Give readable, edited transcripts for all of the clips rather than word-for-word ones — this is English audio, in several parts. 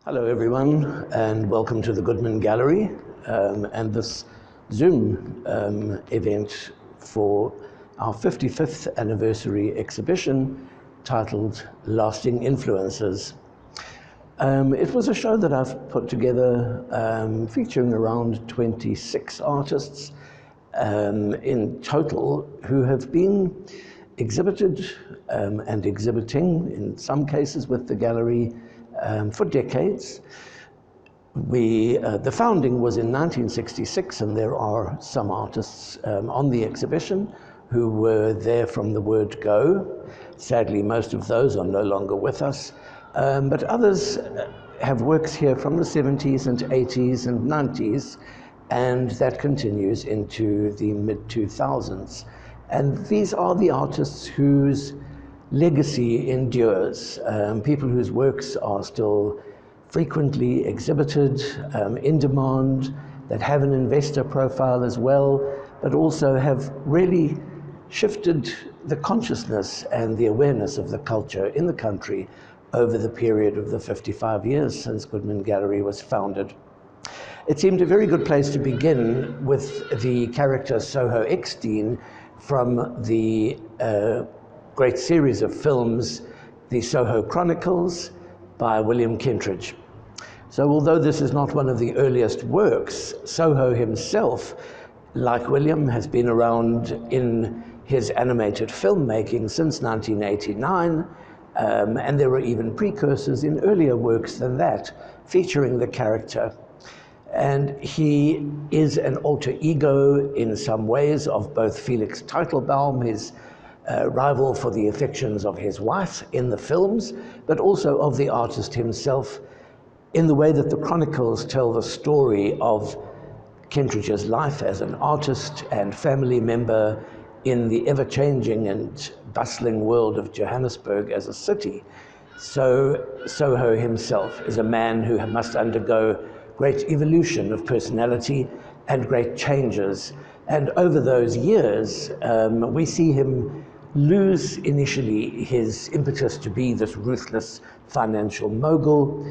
Hello everyone, and welcome to the Goodman Gallery and this Zoom event for our 55th anniversary exhibition titled Lasting Influences. It was a show that I've put together featuring around 26 artists in total who have been exhibited and exhibiting, in some cases with the gallery, for decades. The founding was in 1966, and there are some artists on the exhibition who were there from the word go. Sadly, most of those are no longer with us, but others have works here from the 70s and 80s and 90s, and that continues into the mid-2000s. And these are the artists whose legacy endures, people whose works are still frequently exhibited, in demand, that have an investor profile as well, but also have really shifted the consciousness and the awareness of the culture in the country over the period of the 55 years since Goodman Gallery was founded. It seemed a very good place to begin with the character Soho Eckstein from the great series of films, the Soho Chronicles by William Kentridge. So although this is not one of the earliest works, Soho himself, like William, has been around in his animated filmmaking since 1989, and there were even precursors in earlier works than that, featuring the character. And he is an alter ego in some ways of both Felix Teitelbaum, his rival for the affections of his wife in the films, but also of the artist himself, in the way that the Chronicles tell the story of Kentridge's life as an artist and family member in the ever-changing and bustling world of Johannesburg as a city. So Soho himself is a man who must undergo great evolution of personality and great changes. And over those years, we see him lose initially his impetus to be this ruthless financial mogul.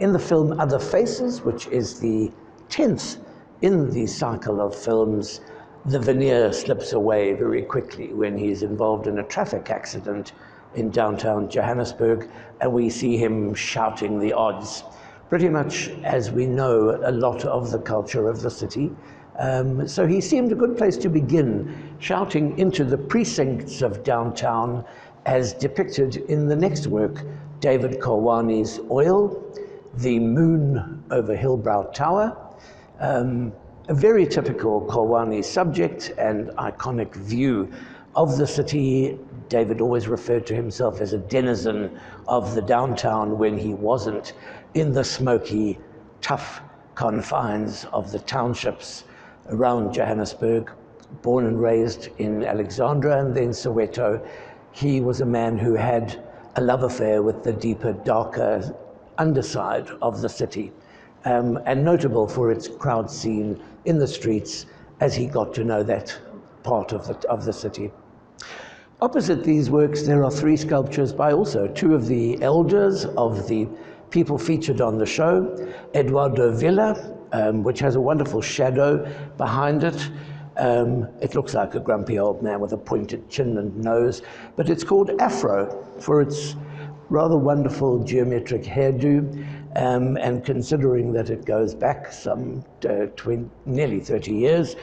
In the film Other Faces, which is the 10th in the cycle of films, the veneer slips away very quickly when he's involved in a traffic accident in downtown Johannesburg, and we see him shouting the odds, pretty much as we know a lot of the culture of the city. So he seemed a good place to begin, shouting into the precincts of downtown as depicted in the next work, David Koloane's Oil, The Moon over Hillbrow Tower, a very typical Koloane subject and iconic view of the city. David always referred to himself as a denizen of the downtown when he wasn't in the smoky, tough confines of the townships around Johannesburg. Born and raised in Alexandra and then Soweto, he was a man who had a love affair with the deeper, darker underside of the city, and notable for its crowd scene in the streets as he got to know that part of the city. Opposite these works, there are 3 sculptures by also 2 of the elders of the people featured on the show. Eduardo Villa, which has a wonderful shadow behind it. It looks like a grumpy old man with a pointed chin and nose, but it's called Afro for its rather wonderful geometric hairdo, and considering that it goes back some nearly 30 years,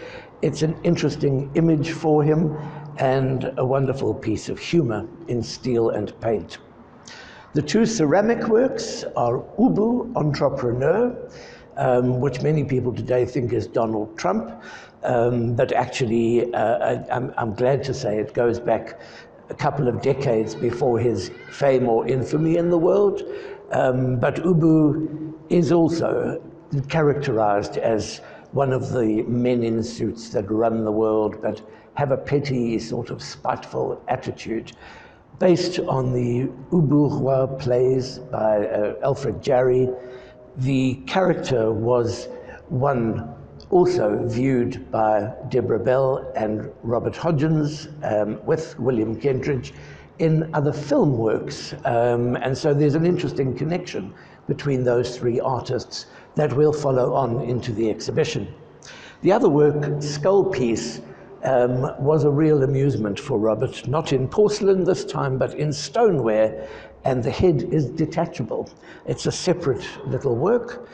it's an interesting image for him and a wonderful piece of humor in steel and paint. The 2 ceramic works are Ubu, Entrepreneur, which many people today think is Donald Trump, but actually I'm glad to say it goes back a couple of decades before his fame or infamy in the world. But Ubu is also characterized as one of the men in suits that run the world, but have a petty, sort of spiteful attitude. Based on the Ubu Roi plays by Alfred Jarry, the character was one also viewed by Deborah Bell and Robert Hodgins with William Kentridge in other film works. And so there's an interesting connection between those three artists that will follow on into the exhibition. The other work, Skull Piece, was a real amusement for Robert, not in porcelain this time, but in stoneware, and the head is detachable. It's a separate little work.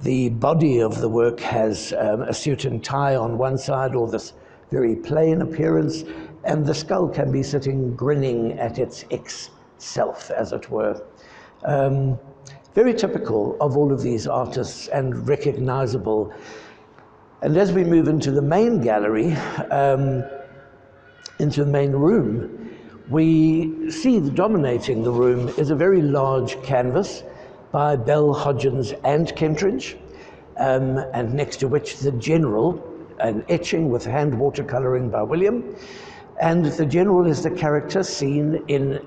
The body of the work has a suit and tie on one side, or this very plain appearance, and the skull can be sitting grinning at its ex-self, as it were. Very typical of all of these artists and recognizable. And as we move into the main gallery, into the main room, we see dominating the room is a very large canvas by Bell, Hodgins and Kentridge, and next to which the General, an etching with hand watercoloring by William. And the General is the character seen in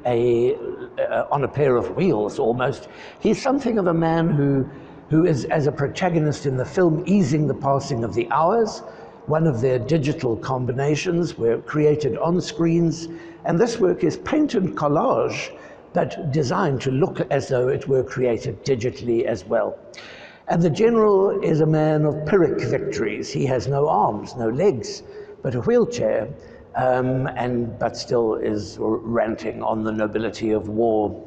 on a pair of wheels almost. He's something of a man who is, as a protagonist in the film, easing the passing of the hours. One of their digital combinations were created on screens, and this work is painted collage, but designed to look as though it were created digitally as well. And the General is a man of Pyrrhic victories. He has no arms, no legs, but a wheelchair, but still is ranting on the nobility of war.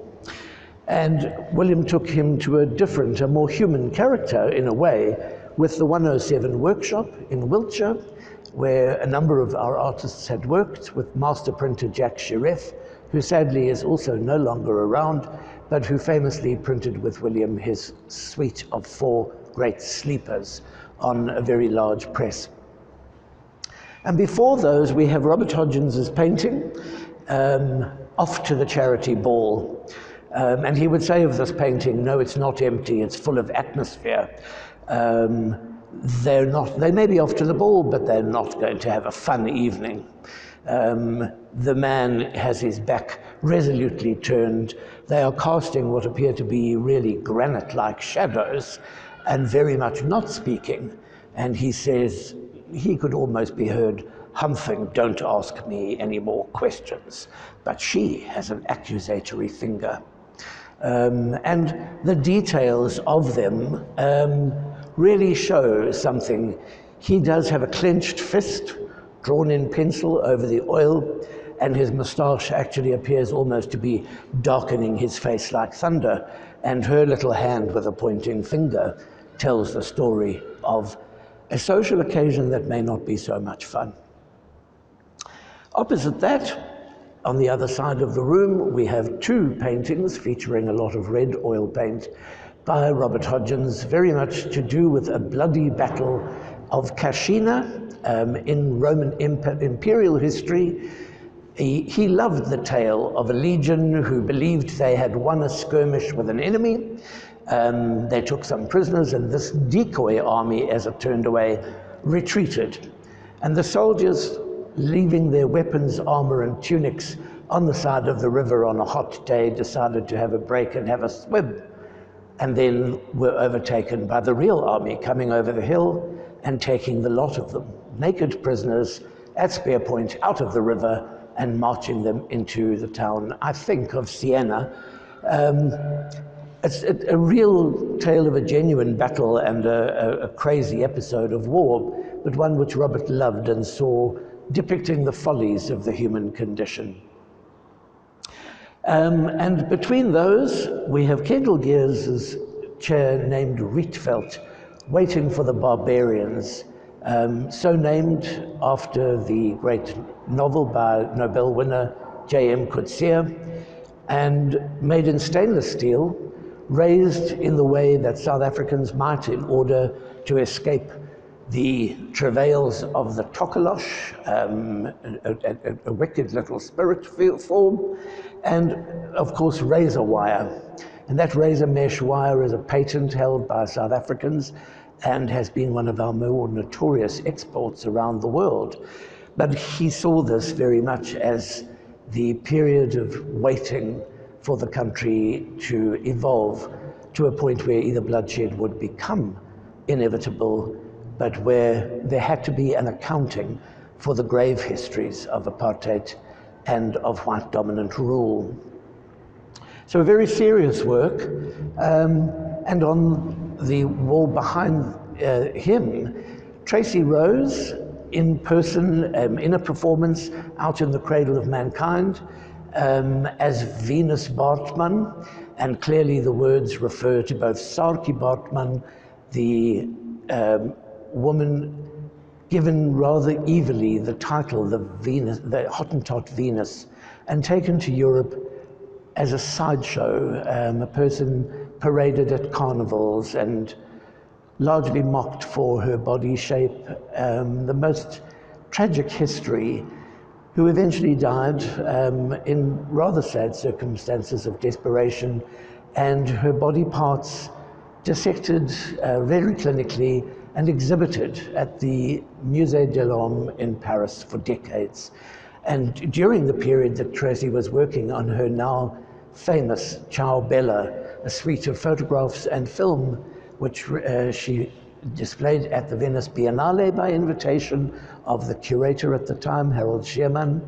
And William took him to a more human character in a way, with the 107 workshop in Wiltshire, where a number of our artists had worked, with master printer Jack Shiref, who sadly is also no longer around, but who famously printed with William his suite of 4 great sleepers on a very large press. And before those, we have Robert Hodgins' painting, Off to the Charity Ball. And he would say of this painting, no, it's not empty, it's full of atmosphere. They may be off to the ball, but they're not going to have a fun evening. The man has his back resolutely turned. They are casting what appear to be really granite-like shadows and very much not speaking. And he says, he could almost be heard humphing, "Don't ask me any more questions." But she has an accusatory finger. And the details of them really show something. He does have a clenched fist drawn in pencil over the oil, and his moustache actually appears almost to be darkening his face like thunder, and her little hand with a pointing finger tells the story of a social occasion that may not be so much fun. Opposite that, on the other side of the room, we have 2 paintings featuring a lot of red oil paint by Robert Hodgins, very much to do with a bloody battle of Cascina in Roman imperial history. He loved the tale of a legion who believed they had won a skirmish with an enemy. They took some prisoners, and this decoy army, as it turned away, retreated. And the soldiers, leaving their weapons, armor, and tunics on the side of the river on a hot day, decided to have a break and have a swim, and then were overtaken by the real army coming over the hill and taking the lot of them, naked prisoners at spear point out of the river, and marching them into the town, I think, of Siena. It's a real tale of a genuine battle and a crazy episode of war, but one which Robert loved and saw depicting the follies of the human condition. And between those, we have Kendell Geers' chair named Rietveld, Waiting for the Barbarians, so named after the great novel by Nobel winner J.M. Coetzee, and made in stainless steel, raised in the way that South Africans might in order to escape the travails of the Tokolosh, a wicked little spirit form, and of course razor wire. And that razor mesh wire is a patent held by South Africans and has been one of our more notorious exports around the world. But he saw this very much as the period of waiting for the country to evolve to a point where either bloodshed would become inevitable, but where there had to be an accounting for the grave histories of apartheid and of white dominant rule. So a very serious work, And on the wall behind him, Tracy Rose, in person, in a performance out in the cradle of mankind, as Venus Bartman, and clearly the words refer to both Saartjie Bartman, the woman given rather evilly the title, the Hottentot Venus, and taken to Europe as a sideshow, a person paraded at carnivals and largely mocked for her body shape, the most tragic history, who eventually died in rather sad circumstances of desperation, and her body parts dissected very clinically and exhibited at the Musée de l'Homme in Paris for decades. And during the period that Tracy was working on her now famous Ciao Bella, a suite of photographs and film, which she displayed at the Venice Biennale by invitation of the curator at the time, Harold Shearman.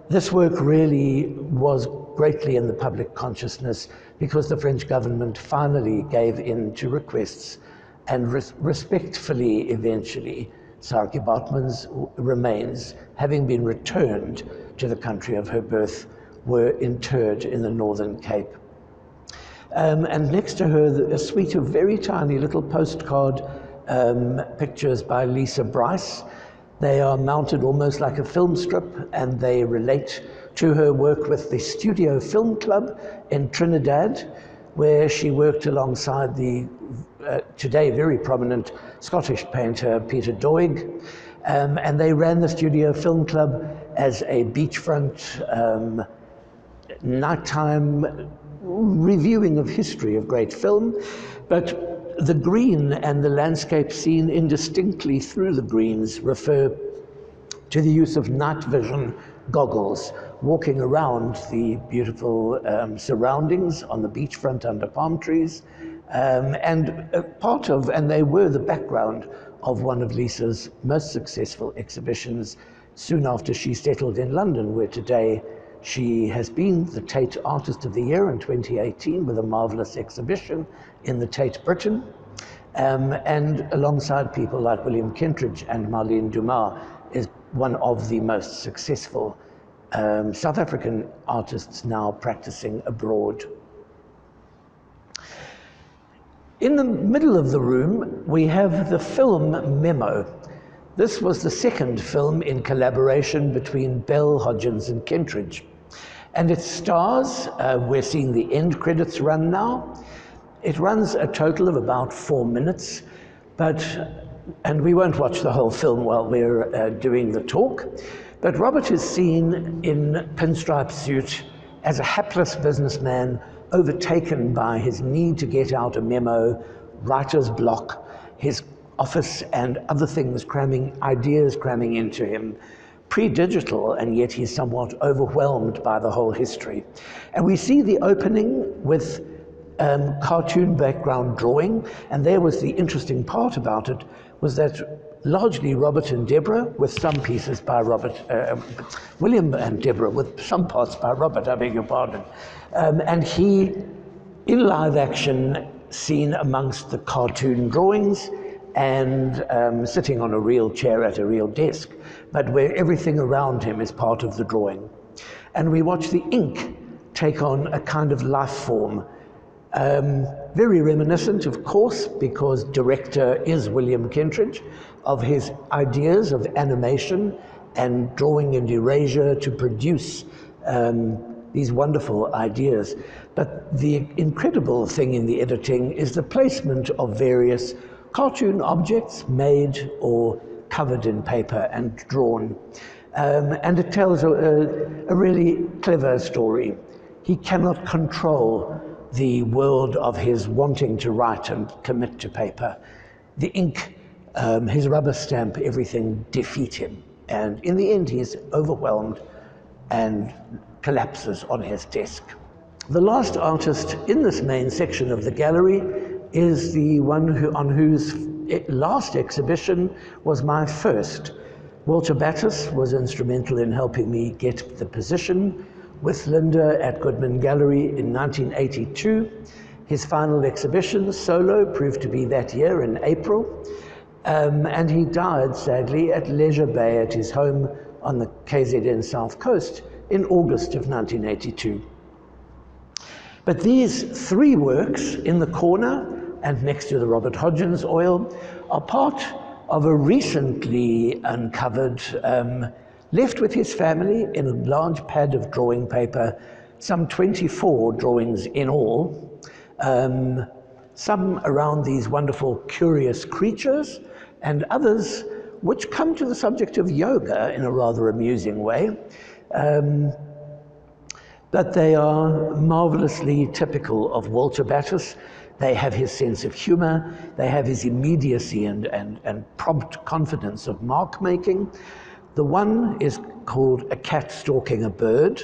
This work really was greatly in the public consciousness because the French government finally gave in to requests, and respectfully, eventually, Saartjie Bartman's remains, having been returned to the country of her birth, were interred in the Northern Cape. And next to her, a suite of very tiny little postcard pictures by Lisa Brice. They are mounted almost like a film strip, and they relate to her work with the Studio Film Club in Trinidad, where she worked alongside the today very prominent Scottish painter Peter Doig. And they ran the Studio Film Club as a beachfront, nighttime reviewing of history of great film, but the green and the landscape seen indistinctly through the greens refer to the use of night vision goggles, walking around the beautiful surroundings on the beachfront under palm trees, and they were the background of one of Lisa's most successful exhibitions soon after she settled in London, where today she has been the Tate Artist of the Year in 2018 with a marvelous exhibition in the Tate Britain, and alongside people like William Kentridge and Marlene Dumas, is one of the most successful South African artists now practicing abroad. In the middle of the room, we have the film Memo. This was the second film in collaboration between Bell, Hodgins and Kentridge. And it stars, we're seeing the end credits run now. It runs a total of about 4 minutes, and we won't watch the whole film while we're doing the talk, but Robert is seen in pinstripe suit as a hapless businessman overtaken by his need to get out a memo, writer's block, his office and other things ideas cramming into him, pre-digital, and yet he's somewhat overwhelmed by the whole history. And we see the opening with cartoon background drawing, and there was the interesting part about it, was that largely Robert and Deborah, with some pieces by William and Deborah, with some parts by Robert, I beg your pardon. And he, in live action, seen amongst the cartoon drawings, and sitting on a real chair at a real desk, but where everything around him is part of the drawing. And we watch the ink take on a kind of life form, very reminiscent, of course, because director is William Kentridge, of his ideas of animation and drawing and erasure to produce these wonderful ideas. But the incredible thing in the editing is the placement of various cartoon objects made or covered in paper and drawn. And it tells a really clever story. He cannot control the world of his wanting to write and commit to paper. The ink, his rubber stamp, everything defeat him. And in the end, he is overwhelmed and collapses on his desk. The last artist in this main section of the gallery is the one on whose last exhibition was my first. Walter Battis was instrumental in helping me get the position with Linda at Goodman Gallery in 1982. His final exhibition, solo, proved to be that year in April, and he died, sadly, at Leisure Bay at his home on the KZN South Coast in August of 1982. But these three works in the corner and next to the Robert Hodgins oil are part of a recently uncovered, left with his family in a large pad of drawing paper, some 24 drawings in all, some around these wonderful curious creatures and others which come to the subject of yoga in a rather amusing way. But they are marvelously typical of Walter Battus. They have his sense of humor, they have his immediacy and prompt confidence of mark making. The one is called A Cat Stalking a Bird,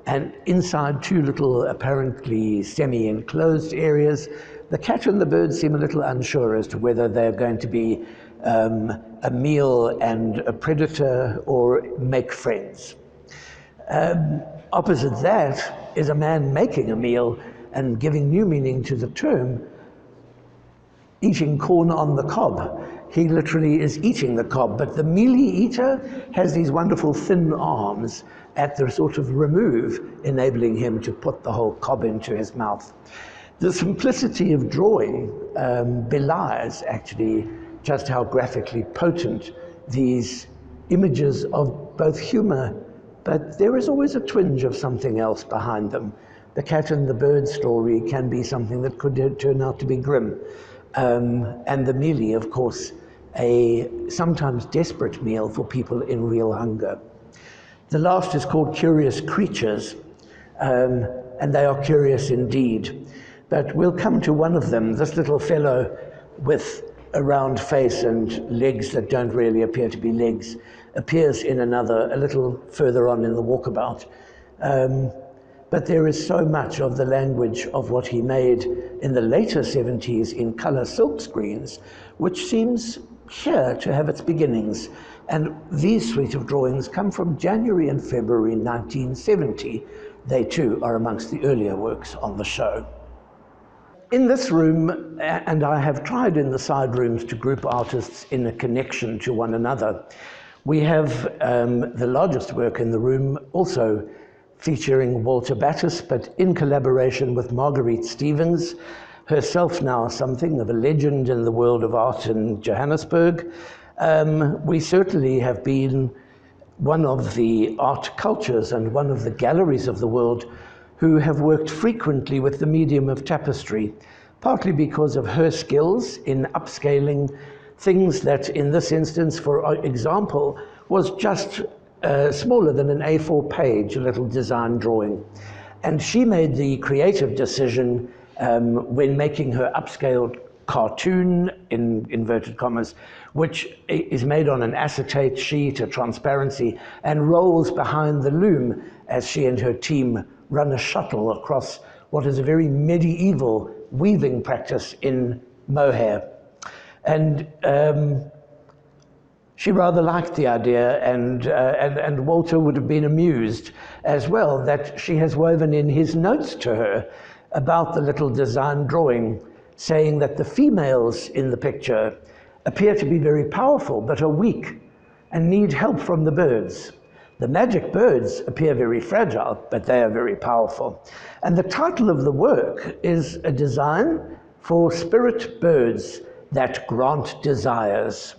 and inside two little apparently semi-enclosed areas, the cat and the bird seem a little unsure as to whether they're going to be a meal and a predator or make friends. Opposite that is a man making a meal and giving new meaning to the term, eating corn on the cob. He literally is eating the cob, but the mealy eater has these wonderful thin arms at the sort of remove, enabling him to put the whole cob into his mouth. The simplicity of drawing belies actually just how graphically potent these images of both humor, but there is always a twinge of something else behind them. The cat and the bird story can be something that could turn out to be grim. And the mealy, of course, a sometimes desperate meal for people in real hunger. The last is called Curious Creatures, and they are curious indeed. But we'll come to one of them, this little fellow with a round face and legs that don't really appear to be legs, appears in another, a little further on in the walkabout. But there is so much of the language of what he made in the later 70s in color silk screens, which seems here to have its beginnings. And these suite of drawings come from January and February 1970. They too are amongst the earlier works on the show. In this room, and I have tried in the side rooms to group artists in a connection to one another, we have the largest work in the room also featuring Walter Battus, but in collaboration with Marguerite Stevens, herself now something of a legend in the world of art in Johannesburg. We certainly have been one of the art cultures and one of the galleries of the world who have worked frequently with the medium of tapestry, partly because of her skills in upscaling things that in this instance, for example, was just smaller than an A4 page, a little design drawing. And she made the creative decision when making her upscaled cartoon, in inverted commas, which is made on an acetate sheet, a transparency, and rolls behind the loom as she and her team run a shuttle across what is a very medieval weaving practice in mohair. And she rather liked the idea, and Walter would have been amused as well that she has woven in his notes to her about the little design drawing, saying that the females in the picture appear to be very powerful but are weak and need help from the birds. The magic birds appear very fragile, but they are very powerful. And the title of the work is a design for spirit birds that grant desires.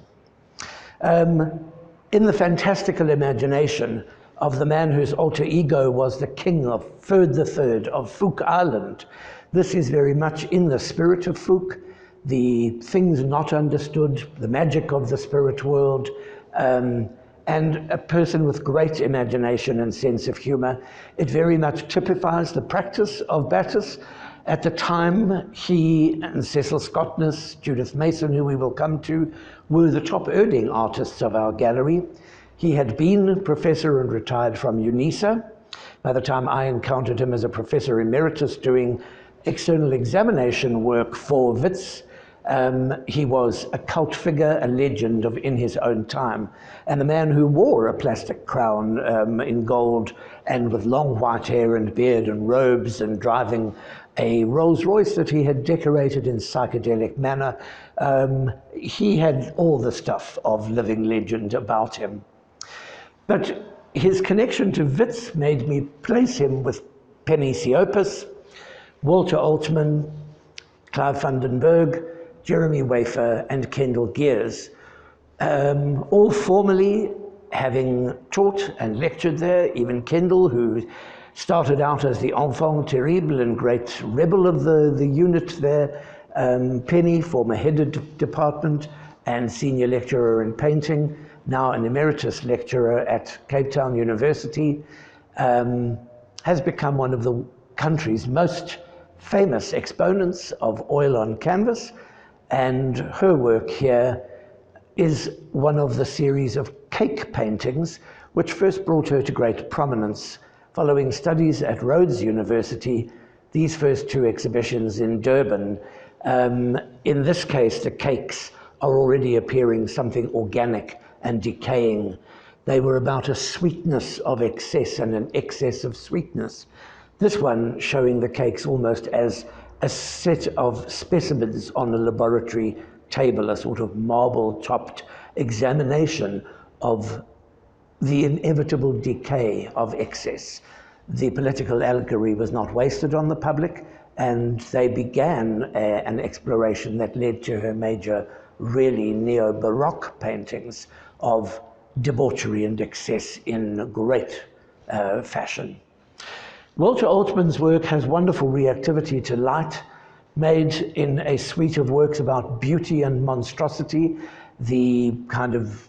In the fantastical imagination of the man whose alter ego was the king of Ferd III of Fook Island, this is very much in the spirit of Fook, the things not understood, the magic of the spirit world, and a person with great imagination and sense of humor. It very much typifies the practice of Battus. At the time, he and Cecil Scott, Judith Mason, who we will come to, were the top earning artists of our gallery. He had been professor and retired from UNISA. By the time I encountered him as a professor emeritus doing external examination work for Wits, he was a cult figure, a legend in his own time, and a man who wore a plastic crown in gold and with long white hair and beard and robes and driving a Rolls Royce that he had decorated in psychedelic manner. He had all the stuff of living legend about him. But his connection to Wits made me place him with Penny Siopis, Walter Oltmann, Clive van den Berg, Jeremy Wafer, and Kendell Geers, all formerly having taught and lectured there. Even Kendell, who started out as the enfant terrible and great rebel of the unit there. Penny, former head of department and senior lecturer in painting, now an emeritus lecturer at Cape Town University, has become one of the country's most famous exponents of oil on canvas, and her work here is one of the series of cake paintings which first brought her to great prominence. Following studies at Rhodes University, these first two exhibitions in Durban, in this case the cakes are already appearing something organic and decaying. They were about a sweetness of excess and an excess of sweetness. This one showing the cakes almost as a set of specimens on a laboratory table, a sort of marble-topped examination of the inevitable decay of excess. The political allegory was not wasted on the public, and they began an exploration that led to her major, really neo-Baroque paintings of debauchery and excess in great fashion. Walter Oltmann's work has wonderful reactivity to light, made in a suite of works about beauty and monstrosity, the kind of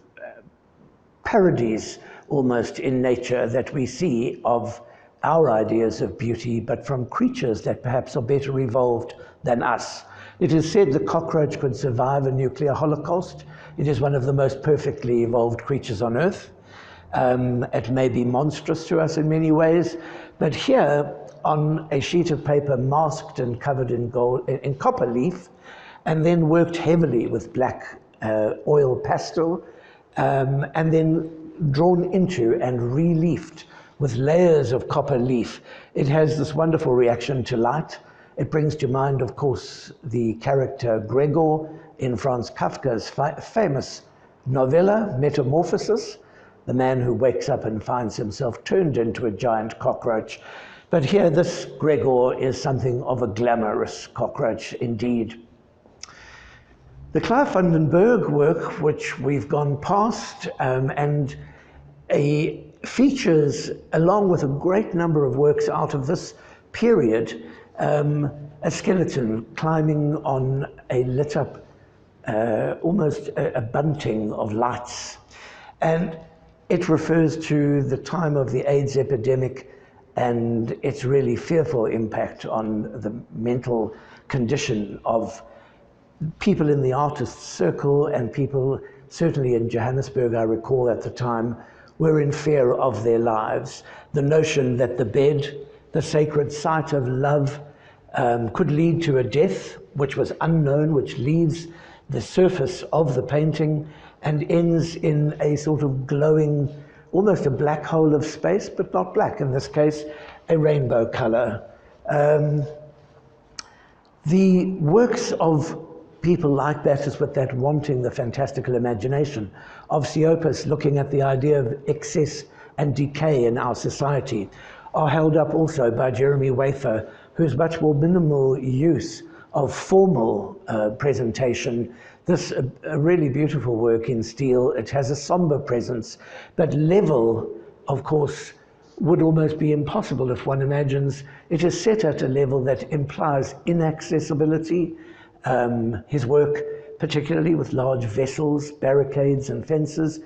parodies almost in nature that we see of our ideas of beauty, but from creatures that perhaps are better evolved than us. It is said the cockroach could survive a nuclear holocaust. It is one of the most perfectly evolved creatures on Earth. It may be monstrous to us in many ways, but here on a sheet of paper masked and covered in gold, in copper leaf, and then worked heavily with black oil pastel, and then drawn into and reliefed with layers of copper leaf. It has this wonderful reaction to light. It brings to mind, of course, the character Gregor in Franz Kafka's famous novella, Metamorphosis, the man who wakes up and finds himself turned into a giant cockroach. But here, this Gregor is something of a glamorous cockroach indeed. The Clive van den Berg work, which we've gone past, and features, along with a great number of works out of this period, a skeleton climbing on a lit up, almost a bunting of lights. And it refers to the time of the AIDS epidemic and its really fearful impact on the mental condition of people in the artist's circle, and people, certainly in Johannesburg, I recall at the time, were in fear of their lives. The notion that the bed, the sacred site of love, could lead to a death which was unknown, which leaves the surface of the painting and ends in a sort of glowing, almost a black hole of space, but not black, in this case, a rainbow color. The works of people like that, is with that wanting the fantastical imagination of Siopis, looking at the idea of excess and decay in our society, are held up also by Jeremy Wafer, whose much more minimal use of formal presentation. This a really beautiful work in steel. It has a somber presence, but level, of course, would almost be impossible if one imagines it is set at a level that implies inaccessibility. His work, particularly with large vessels, barricades and fences,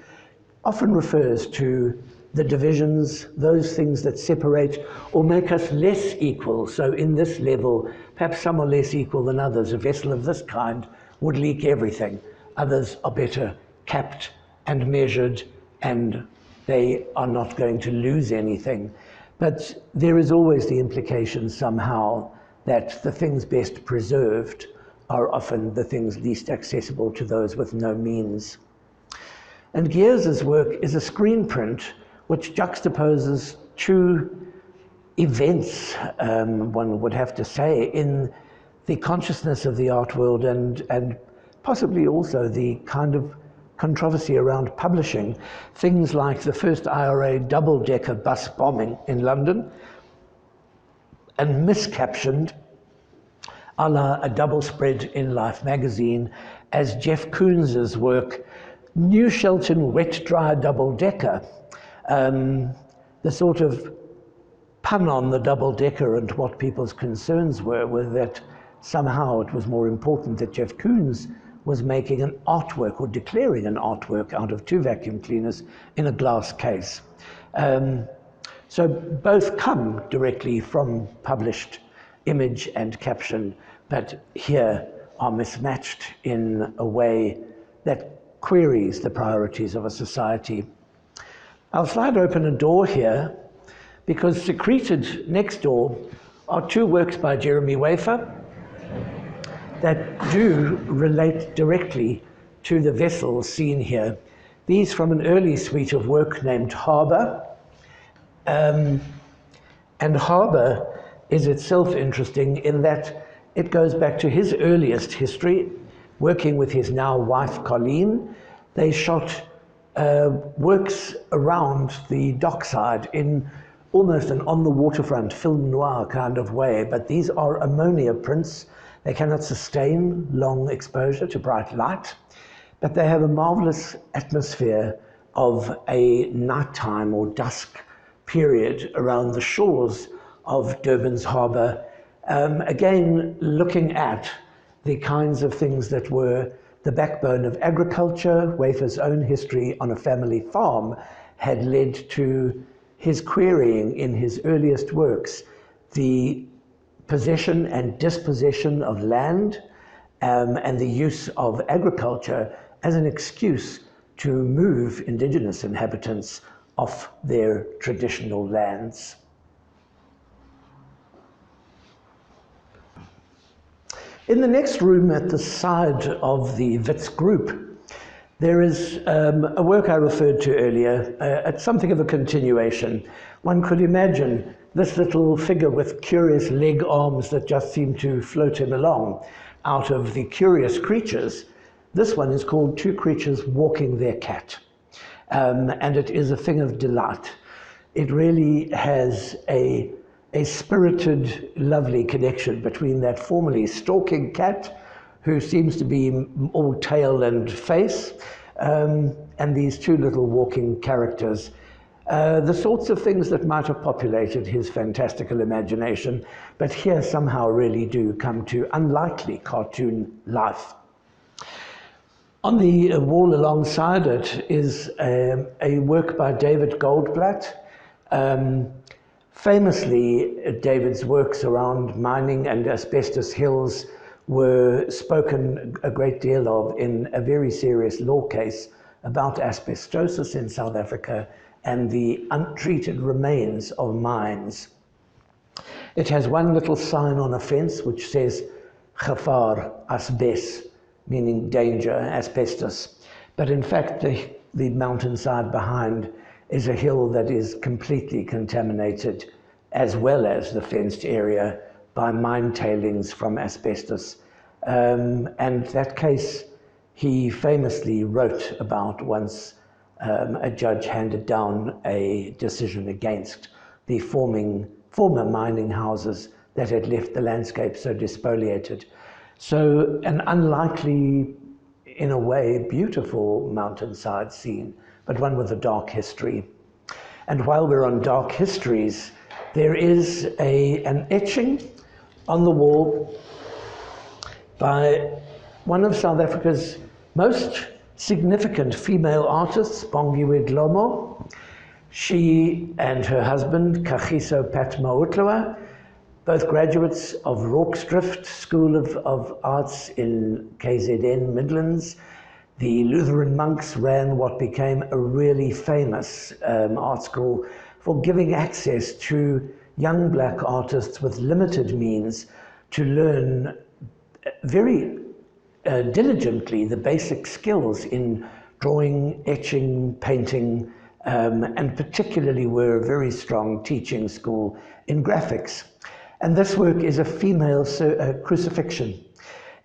often refers to the divisions, those things that separate or make us less equal. So in this level, perhaps some are less equal than others. A vessel of this kind would leak everything. Others are better capped and measured, and they are not going to lose anything. But there is always the implication somehow that the things best preserved are often the things least accessible to those with no means. And Geers's work is a screen print which juxtaposes two events, one would have to say, in the consciousness of the art world, and possibly also the kind of controversy around publishing. Things like the first IRA double-decker bus bombing in London, and miscaptioned a la a double spread in Life magazine as Jeff Koons's work, New Shelton Wet Dry Double-Decker. The sort of pun on the double-decker and what people's concerns were that somehow it was more important that Jeff Koons was making an artwork or declaring an artwork out of 2 vacuum cleaners in a glass case. So both come directly from published image and caption, but here are mismatched in a way that queries the priorities of a society. I'll slide open a door here because secreted next door are 2 works by Jeremy Wafer that do relate directly to the vessel seen here. These from an early suite of work named Harbour. And Harbour is itself interesting in that it goes back to his earliest history, working with his now wife Koloane. They shot works around the dockside in almost an on-the-waterfront film noir kind of way, but these are ammonia prints. They cannot sustain long exposure to bright light, but they have a marvelous atmosphere of a nighttime or dusk period around the shores of Durban's harbour. Again, looking at the kinds of things that were the backbone of agriculture. Wafer's own history on a family farm had led to his querying in his earliest works the possession and dispossession of land and the use of agriculture as an excuse to move indigenous inhabitants off their traditional lands. In the next room at the side of the Wits group, there is a work I referred to earlier. It's something of a continuation. One could imagine this little figure with curious leg arms that just seem to float him along out of the Curious Creatures. This one is called Two Creatures Walking Their Cat. And it is a thing of delight. It really has a spirited, lovely connection between that formerly stalking cat, who seems to be all tail and face, and these 2 little walking characters. The sorts of things that might have populated his fantastical imagination, but here somehow really do come to unlikely cartoon life. On the wall alongside it is a work by David Goldblatt. Famously, David's works around mining and asbestos hills were spoken a great deal of in a very serious law case about asbestosis in South Africa and the untreated remains of mines. It has one little sign on a fence which says Gevaar Asbes, meaning danger, asbestos. But in fact, the mountainside behind is a hill that is completely contaminated, as well as the fenced area, by mine tailings from asbestos. And that case he famously wrote about once a judge handed down a decision against the former mining houses that had left the landscape so despoliated. So an unlikely, in a way, beautiful mountainside scene, but one with a dark history. And while we're on dark histories, there is an etching on the wall by one of South Africa's most significant female artists, Bongiwe Dlomo. She and her husband, Kagiso Patmaotlwa, both graduates of Rorke's School of Arts in KZN Midlands. The Lutheran monks ran what became a really famous art school for giving access to young black artists with limited means to learn very diligently the basic skills in drawing, etching, painting, and particularly were a very strong teaching school in graphics. And this work is a female crucifixion.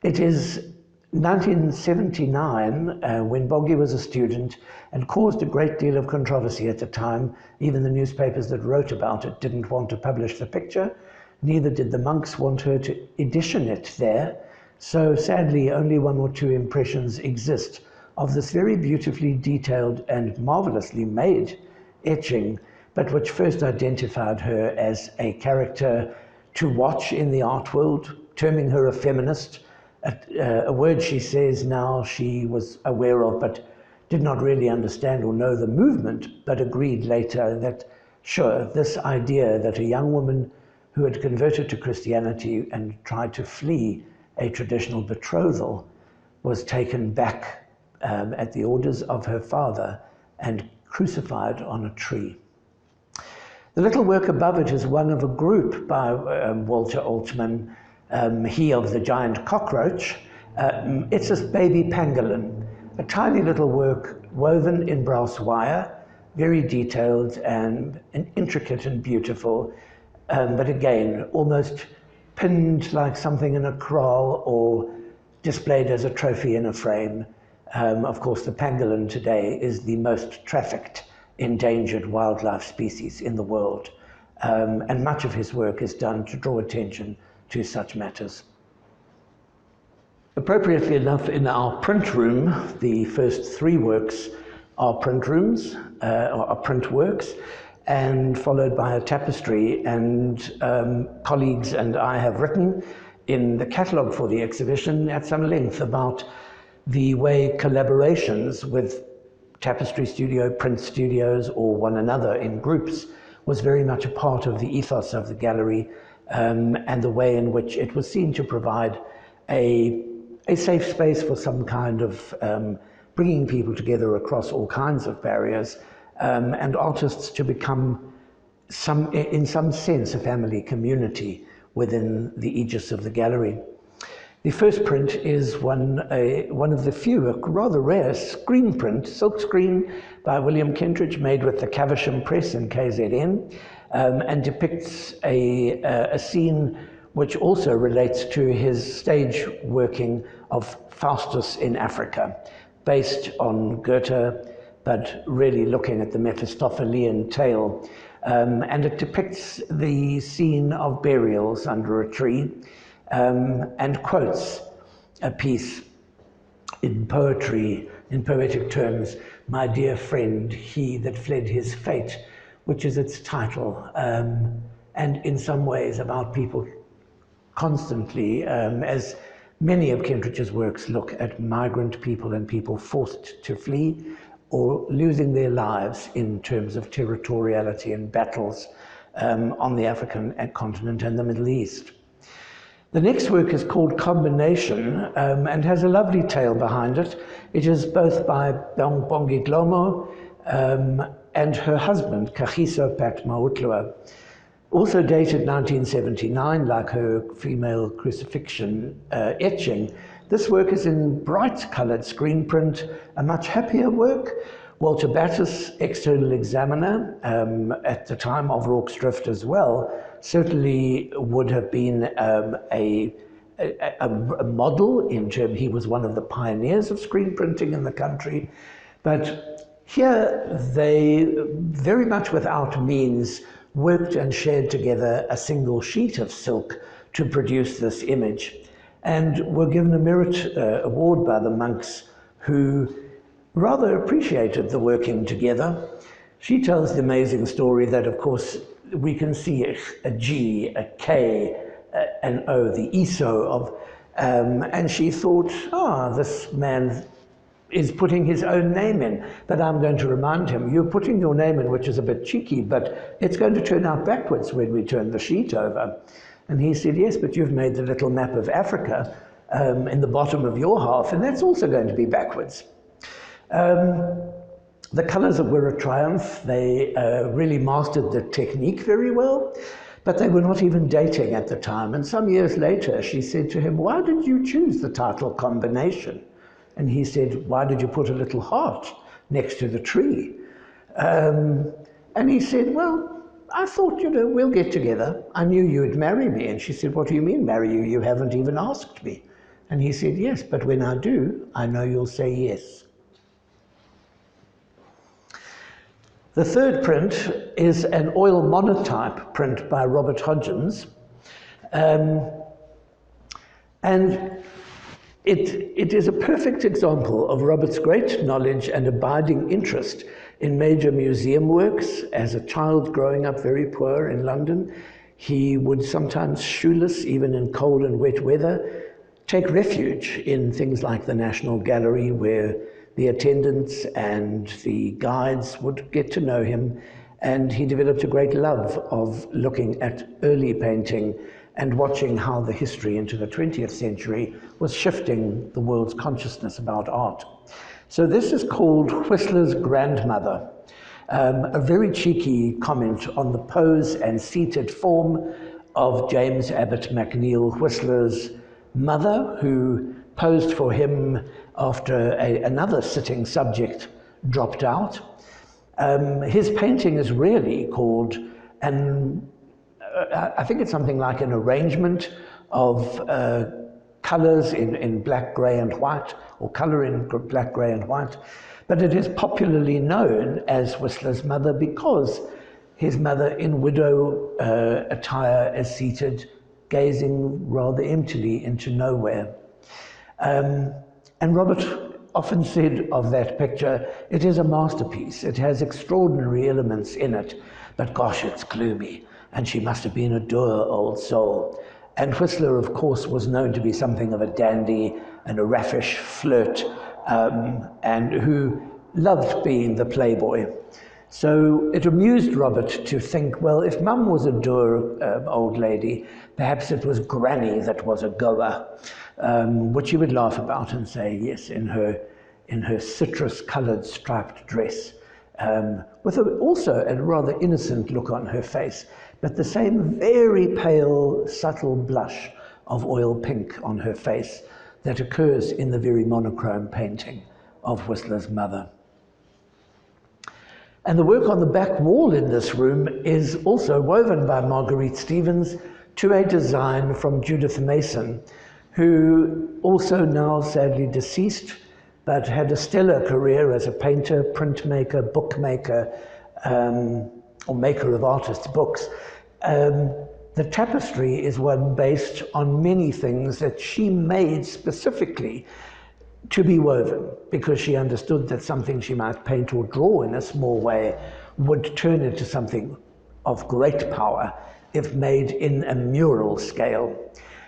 It is 1979, when Bongi was a student, and caused a great deal of controversy at the time. Even the newspapers that wrote about it didn't want to publish the picture. Neither did the monks want her to edition it there. So sadly, only one or two impressions exist of this very beautifully detailed and marvelously made etching, but which first identified her as a character to watch in the art world, terming her a feminist, a word she says now she was aware of but did not really understand or know the movement, but agreed later that, sure, this idea that a young woman who had converted to Christianity and tried to flee a traditional betrothal was taken back at the orders of her father and crucified on a tree. The little work above it is one of a group by Walter Oltmann, he of the giant cockroach. It's a baby pangolin, a tiny little work woven in brass wire, very detailed and intricate and beautiful, but again, almost pinned like something in a kraal or displayed as a trophy in a frame. Of course, the pangolin today is the most trafficked endangered wildlife species in the world, and much of his work is done to draw attention to such matters. Appropriately enough, in our print room, the first three works are print rooms, are print works, and followed by a tapestry, and colleagues and I have written in the catalogue for the exhibition at some length about the way collaborations with tapestry studio, print studios, or one another in groups was very much a part of the ethos of the gallery, and the way in which it was seen to provide a safe space for some kind of bringing people together across all kinds of barriers, and artists to become, in some sense, a family community within the aegis of the gallery. The first print is one of the few, a rather rare screen print, silk screen by William Kentridge, made with the Caversham Press in KZN, and depicts a scene which also relates to his stage working of Faustus in Africa, based on Goethe, but really looking at the Mephistophelian tale. And it depicts the scene of burials under a tree, and quotes a piece in poetry, in poetic terms, "My dear friend, he that fled his fate," which is its title, and in some ways about people constantly, as many of Kentridge's works look at migrant people and people forced to flee or losing their lives in terms of territoriality and battles on the African continent and the Middle East. The next work is called Combination, and has a lovely tale behind it. It is both by Bongi Glomo and her husband, Kagiso Pat Mautlua. Also dated 1979, like her female crucifixion etching. This work is in bright coloured screen print, a much happier work. Walter Battis, external examiner at the time of Rorke's Drift as well, certainly would have been a model in terms, he was one of the pioneers of screen printing in the country. But here they, very much without means, worked and shared together a single sheet of silk to produce this image, and were given a merit award by the monks, who rather appreciated the working together. She tells the amazing story that, of course, we can see a G, a K, an O, the ESO of, and she thought, this man is putting his own name in, but I'm going to remind him, you're putting your name in, which is a bit cheeky, but it's going to turn out backwards when we turn the sheet over. And he said, yes, but you've made the little map of Africa in the bottom of your half, and that's also going to be backwards. The colours were a triumph. They really mastered the technique very well, but they were not even dating at the time. And some years later, she said to him, why did you choose the title Combination? And he said, why did you put a little heart next to the tree? And he said, well, I thought, we'll get together. I knew you'd marry me. And she said, what do you mean marry you? You haven't even asked me. And he said, yes, but when I do, I know you'll say yes. The third print is an oil monotype print by Robert Hodgins. And it is a perfect example of Robert's great knowledge and abiding interest in major museum works. As a child growing up very poor in London, he would sometimes, shoeless, even in cold and wet weather, take refuge in things like the National Gallery, where the attendants and the guides would get to know him, and he developed a great love of looking at early painting and watching how the history into the 20th century was shifting the world's consciousness about art. So this is called Whistler's Grandmother, a very cheeky comment on the pose and seated form of James Abbott McNeill Whistler's mother, who posed for him after another sitting subject dropped out. His painting is really called I think it's something like an arrangement of colors in black, gray, and white, or color in black, gray, and white. But it is popularly known as Whistler's mother because his mother in widow attire is seated, gazing rather emptily into nowhere. And Robert often said of that picture, it is a masterpiece. It has extraordinary elements in it, but gosh, it's gloomy. And she must have been a dour old soul. And Whistler, of course, was known to be something of a dandy and a raffish flirt, and who loved being the playboy. So it amused Robert to think, well, if Mum was a dour old lady, perhaps it was Granny that was a goer, which he would laugh about and say, yes, in her citrus-coloured striped dress, with also a rather innocent look on her face, but the same very pale, subtle blush of oil pink on her face that occurs in the very monochrome painting of Whistler's mother. And the work on the back wall in this room is also woven by Marguerite Stevens to a design from Judith Mason, who also now sadly deceased, but had a stellar career as a painter, printmaker, bookmaker, or maker of artists' books. The tapestry is one based on many things that she made specifically to be woven, because she understood that something she might paint or draw in a small way would turn into something of great power if made in a mural scale.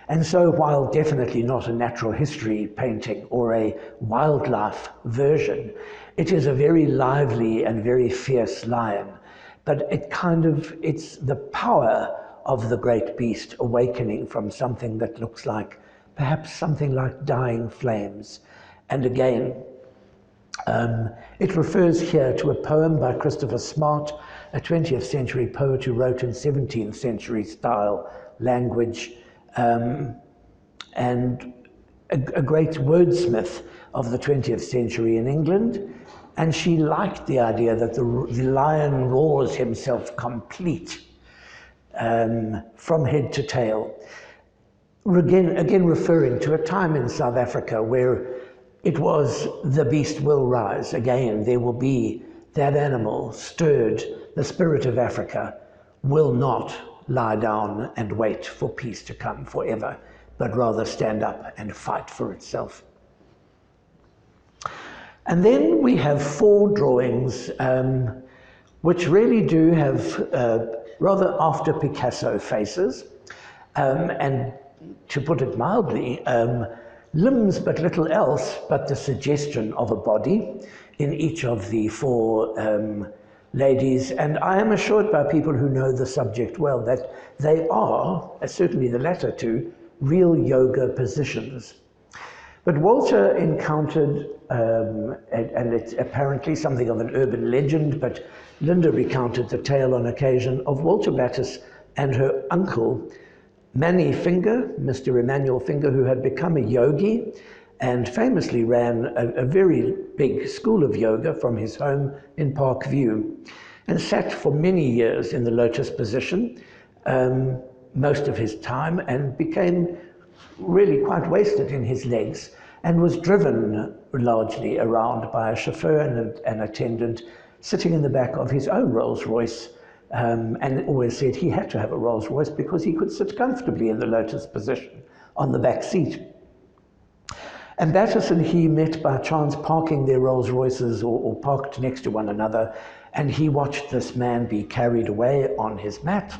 And so, while definitely not a natural history painting or a wildlife version, it is a very lively and very fierce lion. But it's the power of the great beast awakening from something that looks like, perhaps something like dying flames. And again, it refers here to a poem by Christopher Smart, a 20th century poet who wrote in 17th century style language, and a great wordsmith of the 20th century in England. And she liked the idea that the lion roars himself complete from head to tail. Again referring to a time in South Africa where it was the beast will rise. Again, there will be that animal stirred. The spirit of Africa will not lie down and wait for peace to come forever, but rather stand up and fight for itself. And then we have 4 drawings which really do have rather after Picasso faces, and to put it mildly, limbs but little else but the suggestion of a body in each of the 4 ladies. And I am assured by people who know the subject well that they are, certainly the latter 2, real yoga positions. But Walter encountered, and it's apparently something of an urban legend, but Linda recounted the tale on occasion of Walter Battis and her uncle, Manny Finger, Mr. Emmanuel Finger, who had become a yogi and famously ran a very big school of yoga from his home in Park View, and sat for many years in the lotus position, most of his time, and became really quite wasted in his legs, and was driven largely around by a chauffeur and an attendant sitting in the back of his own Rolls Royce, and always said he had to have a Rolls Royce because he could sit comfortably in the lotus position on the back seat. And Battis and he met by chance parking their Rolls Royces or parked next to one another, and he watched this man be carried away on his mat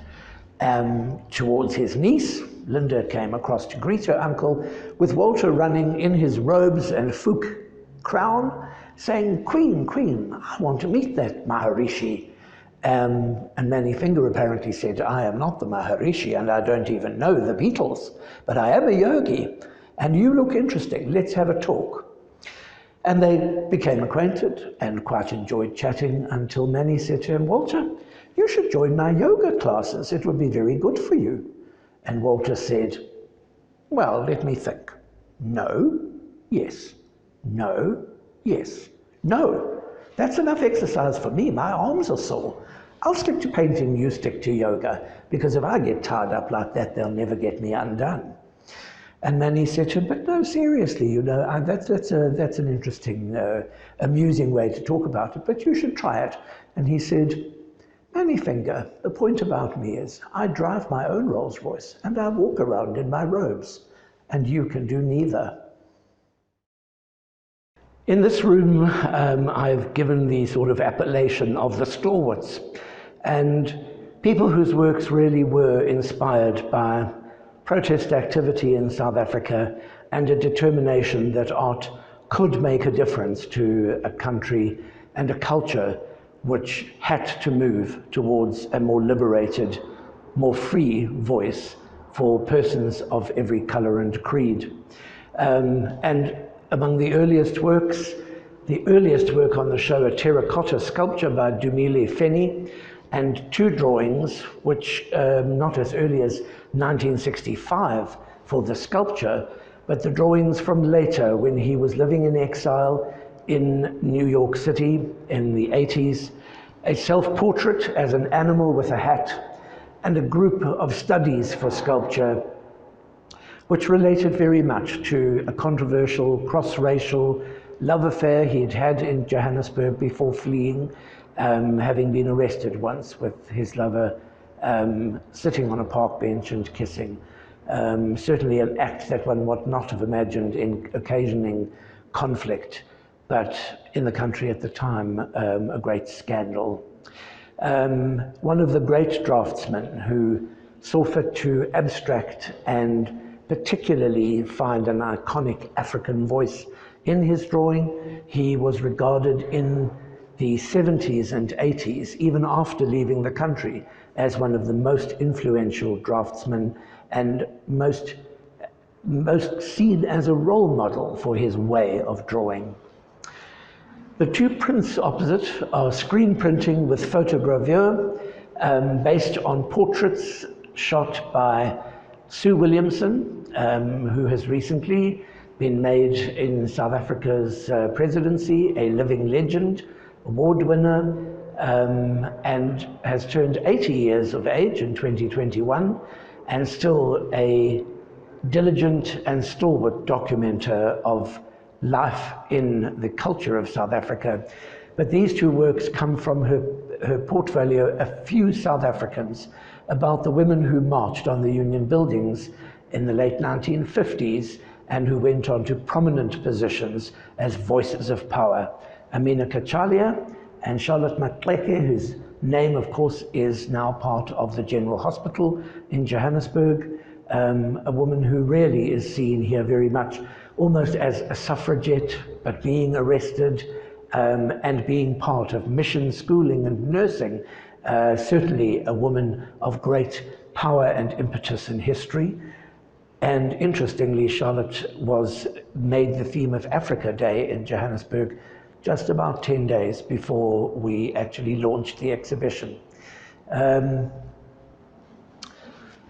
towards his niece. Linda came across to greet her uncle, with Walter running in his robes and Fook crown, saying, "Queen, Queen, I want to meet that Maharishi." And Manny Finger apparently said, "I am not the Maharishi, and I don't even know the Beatles, but I am a yogi, and you look interesting. Let's have a talk." And they became acquainted and quite enjoyed chatting until Manny said to him, "Walter, you should join my yoga classes. It would be very good for you." And Walter said, "Well, let me think. No, yes, no, yes, no. That's enough exercise for me. My arms are sore. I'll stick to painting, you stick to yoga, because if I get tied up like that, they'll never get me undone." And Manny said to him, "But no, seriously, you know, that's an interesting, amusing way to talk about it, but you should try it." And he said, "Manny Finger, the point about me is I drive my own Rolls Royce and I walk around in my robes, and you can do neither." In this room, I've given the sort of appellation of the stalwarts, and people whose works really were inspired by protest activity in South Africa and a determination that art could make a difference to a country and a culture which had to move towards a more liberated, more free voice for persons of every color and creed. And among the earliest work on the show, a terracotta sculpture by Dumile Feni, and two drawings, which not as early as 1965 for the sculpture, but the drawings from later when he was living in exile in New York City in the 80s, a self-portrait as an animal with a hat, and a group of studies for sculpture, which related very much to a controversial cross-racial love affair he'd had in Johannesburg before fleeing, having been arrested once with his lover sitting on a park bench and kissing. Certainly an act that one would not have imagined in occasioning conflict, but in the country at the time, a great scandal. One of the great draftsmen who saw fit to abstract and particularly find an iconic African voice in his drawing. He was regarded in the 70s and 80s, even after leaving the country, as one of the most influential draftsmen and most seen as a role model for his way of drawing. The two prints opposite are screen printing with photogravure, based on portraits shot by Sue Williamson, who has recently been made in South Africa's presidency, a living legend, award winner, and has turned 80 years of age in 2021, and still a diligent and stalwart documenter of life in the culture of South Africa. But these two works come from her portfolio, A Few South Africans, about the women who marched on the Union buildings in the late 1950s and who went on to prominent positions as voices of power. Amina Kachalia and Charlotte Maxeke, whose name, of course, is now part of the General Hospital in Johannesburg, a woman who really is seen here very much almost as a suffragette, but being arrested and being part of mission schooling and nursing, certainly a woman of great power and impetus in history. And interestingly, Charlotte was made the theme of Africa Day in Johannesburg just about 10 days before we actually launched the exhibition.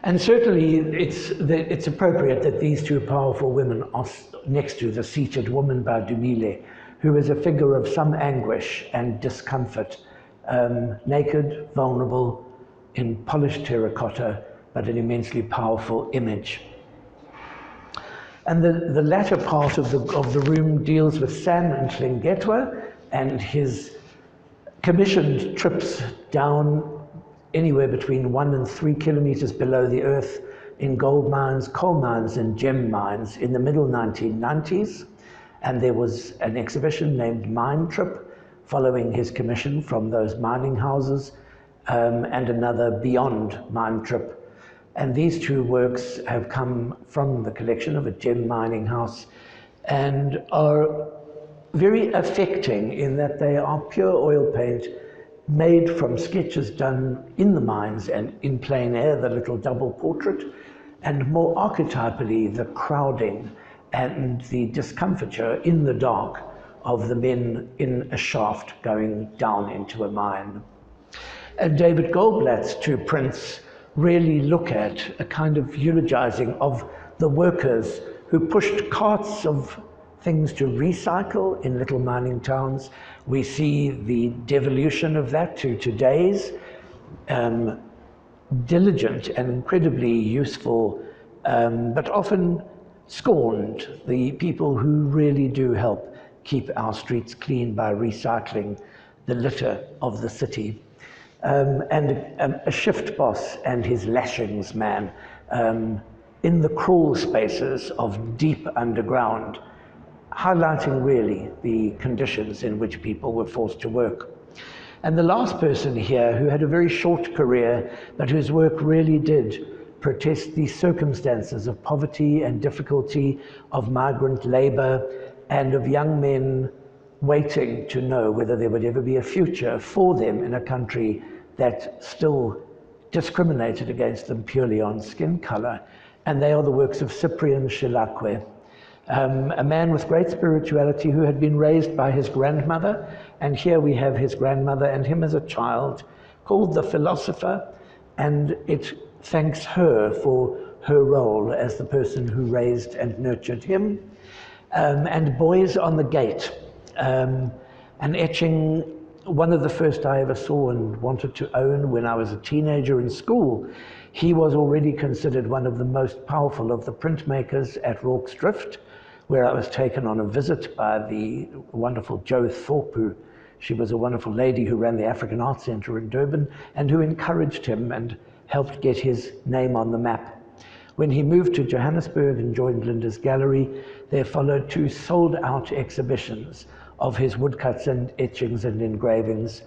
And certainly it's appropriate that these two powerful women are next to the seated woman by Dumile, who is a figure of some anguish and discomfort, naked, vulnerable, in polished terracotta, but an immensely powerful image. And the latter part of the room deals with Sam and Nhlengetwa and his commissioned trips down anywhere between 1 and 3 kilometers below the earth in gold mines, coal mines, and gem mines in the middle 1990s. And there was an exhibition named Mine Trip following his commission from those mining houses, and another Beyond Mine Trip. And these two works have come from the collection of a gem mining house and are very affecting in that they are pure oil paint made from sketches done in the mines and in plein air, the little double portrait, and more archetypally the crowding and the discomfiture in the dark of the men in a shaft going down into a mine. And David Goldblatt's two prints really look at a kind of eulogizing of the workers who pushed carts of things to recycle in little mining towns. We see the devolution of that to today's diligent and incredibly useful, but often scorned, the people who really do help keep our streets clean by recycling the litter of the city. And a shift boss and his lashings man in the crawl spaces of deep underground, highlighting really the conditions in which people were forced to work. And the last person here, who had a very short career, but whose work really did protest the circumstances of poverty and difficulty, of migrant labor, and of young men waiting to know whether there would ever be a future for them in a country that still discriminated against them purely on skin color. And they are the works of Cyprian Shilakwe, a man with great spirituality who had been raised by his grandmother. And here we have his grandmother and him as a child, called the Philosopher, and it thanks her for her role as the person who raised and nurtured him. And Boys on the Gate, an etching, one of the first I ever saw and wanted to own when I was a teenager in school. He was already considered one of the most powerful of the printmakers at Rorke's Drift, where I was taken on a visit by the wonderful Jo Thorpe. She was a wonderful lady who ran the African Arts Centre in Durban and who encouraged him and helped get his name on the map. When he moved to Johannesburg and joined Linda's gallery, there followed 2 sold-out exhibitions of his woodcuts and etchings and engravings.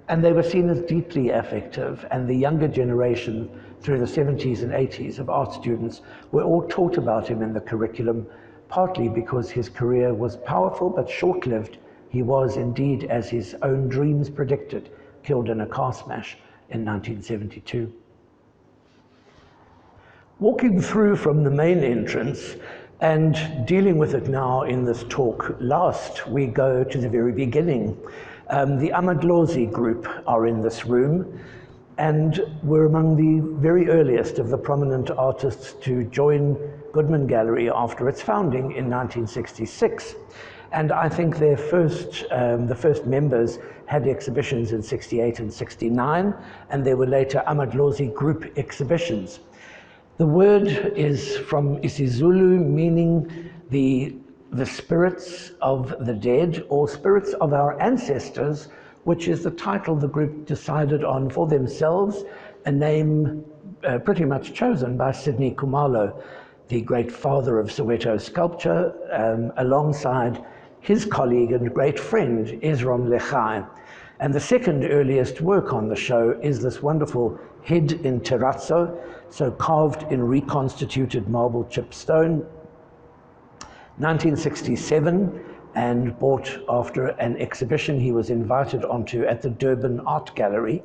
And they were seen as deeply affective, and the younger generation through the 70s and 80s of art students were all taught about him in the curriculum, partly because his career was powerful but short-lived. He was indeed, as his own dreams predicted, killed in a car smash in 1972. Walking through from the main entrance and dealing with it now in this talk last, we go to the very beginning. The Amiglasi Group are in this room and were among the very earliest of the prominent artists to join Goodman Gallery after its founding in 1966. And I think their the first members had exhibitions in 68 and 69, and there were later Amiglasi Group exhibitions. The word is from isiZulu, meaning the spirits of the dead, or spirits of our ancestors, which is the title the group decided on for themselves, a name pretty much chosen by Sidney Khumalo, the great father of Soweto sculpture, alongside his colleague and great friend, Esrom Lechai. And the second earliest work on the show is this wonderful head in terrazzo, so carved in reconstituted marble chip stone, 1967, and bought after an exhibition he was invited onto at the Durban Art Gallery.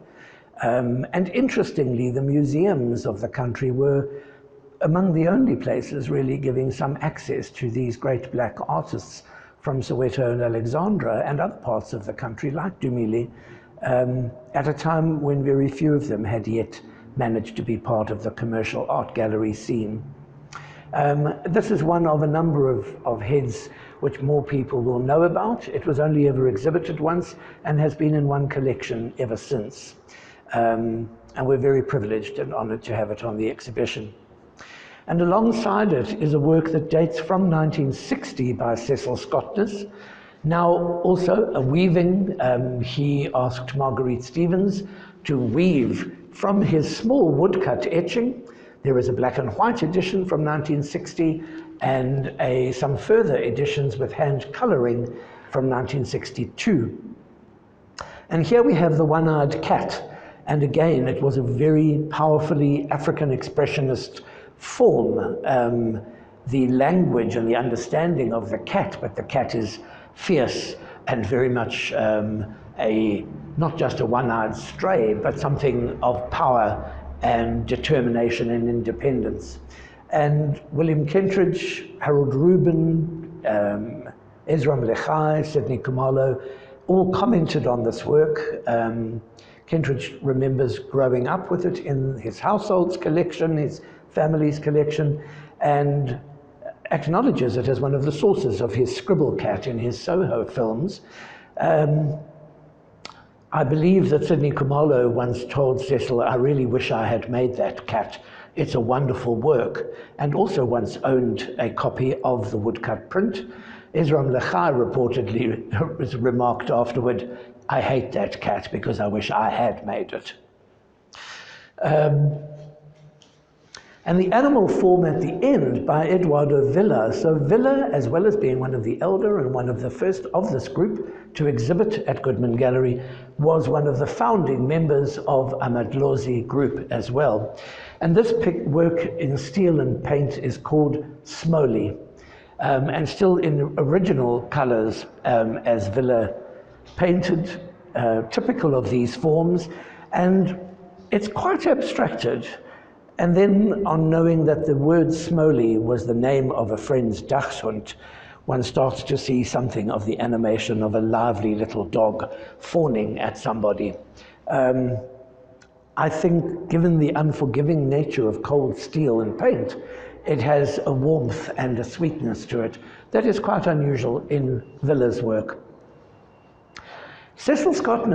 And interestingly, the museums of the country were among the only places really giving some access to these great black artists from Soweto and Alexandra and other parts of the country, like Dumile, at a time when very few of them had yet managed to be part of the commercial art gallery scene. This is one of a number of heads which more people will know about. It was only ever exhibited once and has been in one collection ever since. And we're very privileged and honored to have it on the exhibition. And alongside it is a work that dates from 1960 by Cecil Scott. Now also a weaving. He asked Marguerite Stevens to weave from his small woodcut etching. There is a black and white edition from 1960 and some further editions with hand coloring from 1962. And here we have the one-eyed cat. And again, it was a very powerfully African expressionist form. The language and the understanding of the cat, but the cat is fierce and very much not just a one-eyed stray, but something of power and determination and independence. And William Kentridge, Harold Rubin, Ezra Mlechai, Sidney Khumalo, all commented on this work. Kentridge remembers growing up with it in his household's collection, his family's collection, and acknowledges it as one of the sources of his scribble cat in his Soho films. I believe that Sidney Khumalo once told Cecil, "I really wish I had made that cat. It's a wonderful work," and also once owned a copy of the woodcut print. Ezra Mlechai reportedly remarked afterward, "I hate that cat because I wish I had made it." And the animal form at the end by Eduardo Villa. So Villa, as well as being one of the elder and one of the first of this group to exhibit at Goodman Gallery, was one of the founding members of Amiglasi Group as well. And this work in steel and paint is called Smoley, and still in original colors as Villa painted, typical of these forms. And it's quite abstracted. And then on knowing that the word Smoley was the name of a friend's dachshund, one starts to see something of the animation of a lively little dog fawning at somebody. I think, given the unforgiving nature of cold steel and paint, it has a warmth and a sweetness to it that is quite unusual in Villa's work. Cecil Scott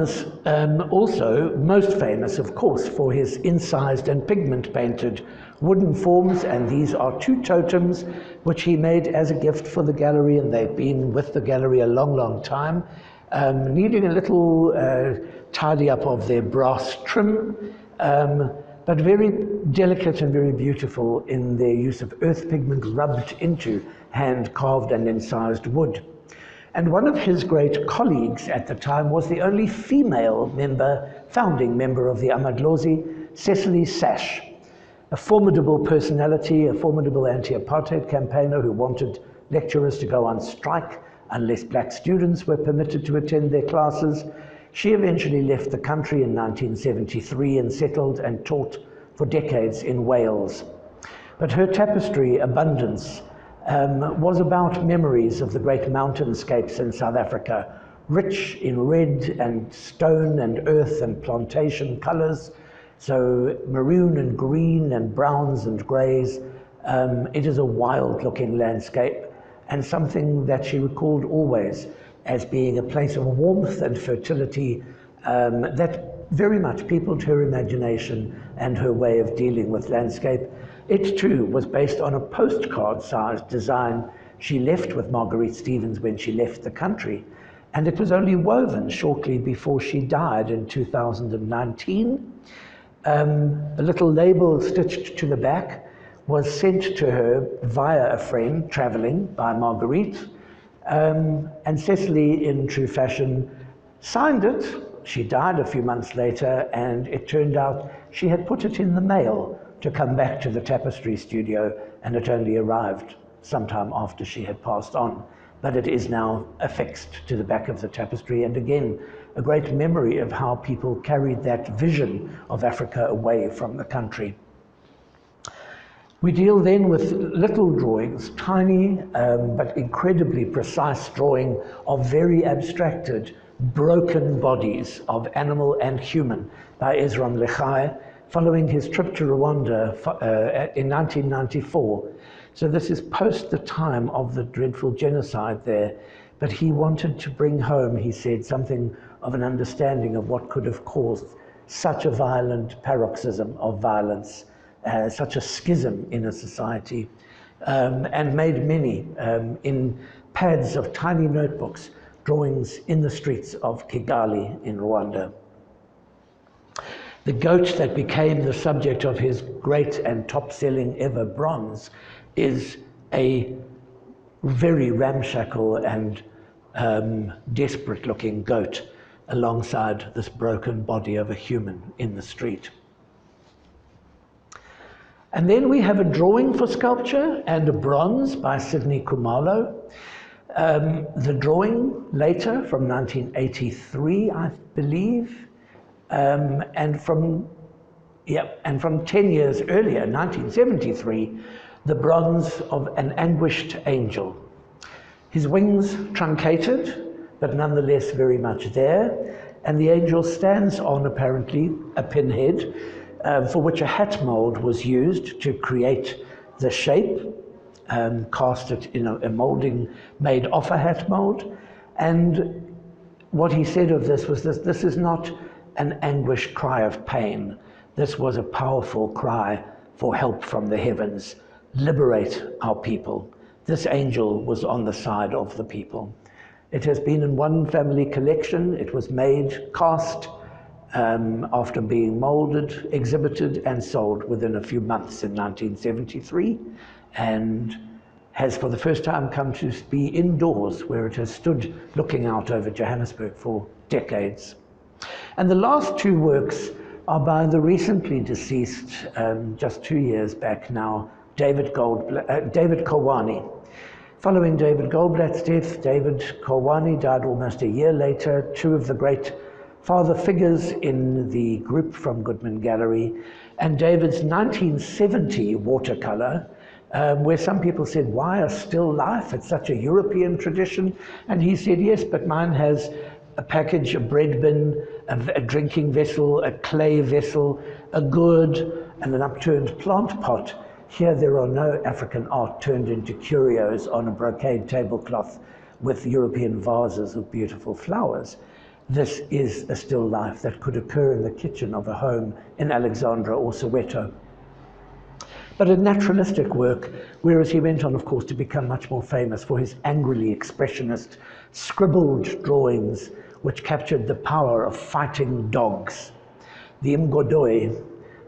also most famous, of course, for his incised and pigment painted wooden forms, and these are two totems which he made as a gift for the gallery, and they've been with the gallery a long, long time, needing a little tidy up of their brass trim, but very delicate and very beautiful in their use of earth pigment rubbed into hand-carved and incised wood. And one of his great colleagues at the time was the only female founding member of the Amiglasi, Cecily Sash, a formidable personality, a formidable anti-apartheid campaigner who wanted lecturers to go on strike unless black students were permitted to attend their classes. She eventually left the country in 1973 and settled and taught for decades in Wales. But her tapestry, Abundance, was about memories of the great mountainscapes in South Africa, rich in red and stone and earth and plantation colors, so maroon and green and browns and grays. It is a wild-looking landscape and something that she recalled always as being a place of warmth and fertility that very much peopled her imagination and her way of dealing with landscape. It too was based on a postcard-sized design she left with Marguerite Stevens when she left the country, and it was only woven shortly before she died in 2019. A little label stitched to the back was sent to her via a friend traveling by Marguerite, and Cecily, in true fashion, signed it. She died a few months later, and it turned out she had put it in the mail to come back to the tapestry studio, and it only arrived sometime after she had passed on. But it is now affixed to the back of the tapestry, and again, a great memory of how people carried that vision of Africa away from the country. We deal then with little drawings, tiny but incredibly precise drawing of very abstracted, broken bodies of animal and human by Ezra Mlechai. following his trip to Rwanda in 1994. So this is post the time of the dreadful genocide there, but he wanted to bring home, he said, something of an understanding of what could have caused such a violent paroxysm of violence, such a schism in a society, and made many in pads of tiny notebooks, drawings in the streets of Kigali in Rwanda. The goat that became the subject of his great and top-selling ever bronze is a very ramshackle and desperate-looking goat alongside this broken body of a human in the street. And then we have a drawing for sculpture and a bronze by Sidney Khumalo. The drawing later from 1983, I believe, and from 10 years earlier, 1973, the bronze of an anguished angel. His wings truncated, but nonetheless very much there, and the angel stands on apparently a pinhead, for which a hat mold was used to create the shape, cast it in a molding made off a hat mold. And what he said of this was this is not an anguished cry of pain. This was a powerful cry for help from the heavens. Liberate our people. This angel was on the side of the people. It has been in one family collection. It was made, cast, after being molded, exhibited, and sold within a few months in 1973, and has for the first time come to be indoors, where it has stood looking out over Johannesburg for decades. And the last two works are by the recently deceased, just 2 years back now, David Koloane. Following David Goldblatt's death, David Koloane died almost a year later. Two of the great father figures in the group from Goodman Gallery, and David's 1970 watercolor, where some people said, why a still life? It's such a European tradition. And he said, yes, but mine has a package, a bread bin, a drinking vessel, a clay vessel, a gourd, and an upturned plant pot. Here there are no African art turned into curios on a brocade tablecloth with European vases of beautiful flowers. This is a still life that could occur in the kitchen of a home in Alexandra or Soweto. But a naturalistic work, whereas he went on, of course, to become much more famous for his angrily expressionist, scribbled drawings which captured the power of fighting dogs. The Mgodoi,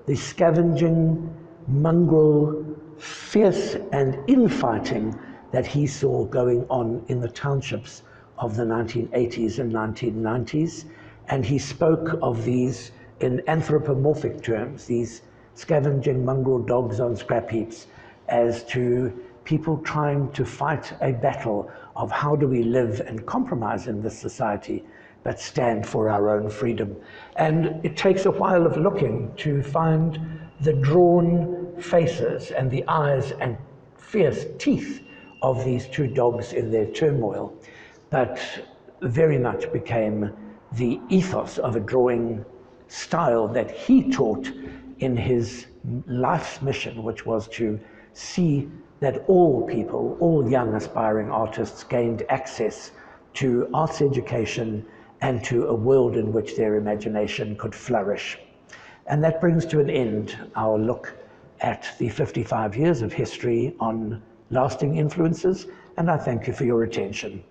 the scavenging, mongrel, fierce and infighting that he saw going on in the townships of the 1980s and 1990s. And he spoke of these in anthropomorphic terms, these scavenging mongrel dogs on scrap heaps, as to people trying to fight a battle of how do we live and compromise in this society, but stand for our own freedom. And it takes a while of looking to find the drawn faces and the eyes and fierce teeth of these two dogs in their turmoil, but very much became the ethos of a drawing style that he taught in his life's mission, which was to see that all people, all young aspiring artists, gained access to arts education and to a world in which their imagination could flourish. And that brings to an end our look at the 55 years of history on lasting influences, and I thank you for your attention.